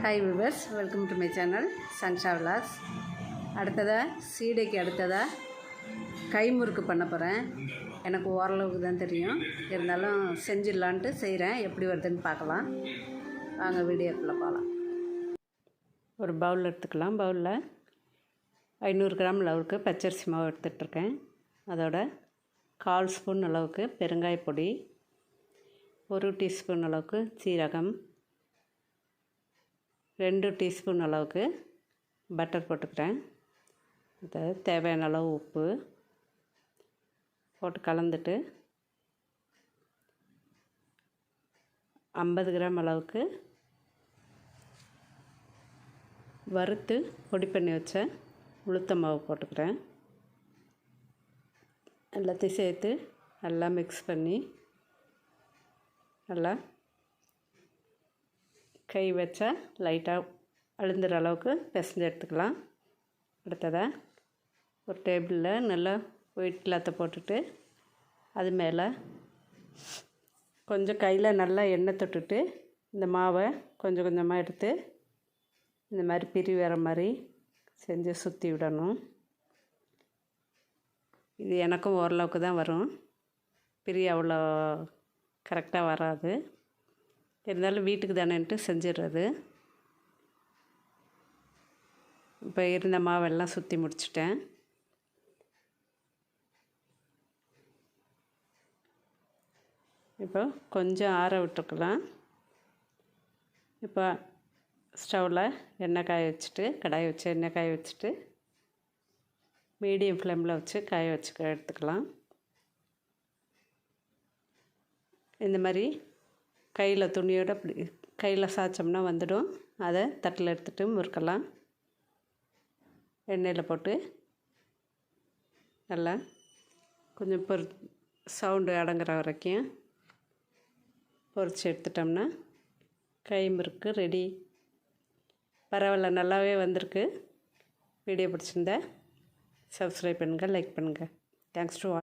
Hi viewers, welcome to my channel Sansha Vilas. சீடைக்கு கை முறுக்கு பண்ண போகிறேன். எனக்கு ஓரளவுக்கு தான் தெரியும், இருந்தாலும் செஞ்சிடலான்ட்டு செய்கிறேன். எப்படி வருதுன்னு பார்க்கலாம். வாங்க வீடியோக்குள்ளே போகலாம். ஒரு பவுல் எடுத்துக்கலாம். பவுலில் 500 கிராம் அளவுக்கு பச்சரிசி மாவு எடுத்துகிட்ருக்கேன். அதோட 1/4 ஸ்பூன் அளவுக்கு பெருங்காய பொடி, 1 டீஸ்பூன் அளவுக்கு சீரகம், 2 டீஸ்பூன் அளவுக்கு பட்டர் போட்டுக்கிறேன். அது தேவையான அளவு உப்பு போட்டு கலந்துட்டு 50 கிராம் அளவுக்கு வறுத்து பொடி பண்ணி வச்ச உளுத்த மாவு போட்டுக்கிறேன். எல்லாத்தையும் சேர்த்து நல்லா மிக்ஸ் பண்ணி நல்லா கை வச்சா லைட்டாக அழுந்துற அளவுக்கு பிசைஞ்சு எடுத்துக்கலாம். அடுத்ததாக ஒரு டேபிளில் நல்லா ஒயிட் கிளாத்தை போட்டுட்டு அது மேலே கொஞ்சம் கையில் நல்லா எண்ணெய் தொட்டுட்டு இந்த மாவை கொஞ்சம் கொஞ்சமாக எடுத்து இந்த மாதிரி பிரி வர மாதிரி செஞ்சு சுற்றி விடணும். இது எனக்கும் ஓரளவுக்கு தான் வரும், பிரி அவ்வளோ கரெக்டாக வராது. இருந்தாலும் வீட்டுக்கு தானேன்ட்டு செஞ்சிடுறது. இப்போ இருந்த மாவெல்லாம் சுற்றி முடிச்சிட்டேன். இப்போ கொஞ்சம் ஆற விட்டுருக்கலாம். இப்போ ஸ்டவ்வில் எண்ணெய் காய வச்சுட்டு கடாயை வச்சு எண்ணெய் காய வச்சுட்டு மீடியம் ஃப்ளேமில் வச்சு காய வச்சு எடுத்துக்கலாம். இந்த மாதிரி கையில் துணியோடு அப்படி கையில் சாய்ச்சோம்னா வந்துடும். அதை தட்டில் எடுத்துகிட்டு முறுக்கலாம். எண்ணெயில் போட்டு நல்லா கொஞ்சம் சவுண்டு அடங்குற வரைக்கும் பொரித்து எடுத்துட்டோம்னா கை முறுக்கு ரெடி. பரவாயில்ல, நல்லாவே வந்திருக்கு. வீடியோ பிடிச்சிருந்தா சப்ஸ்கிரைப் பண்ணுங்கள், லைக் பண்ணுங்கள். Thanks to all.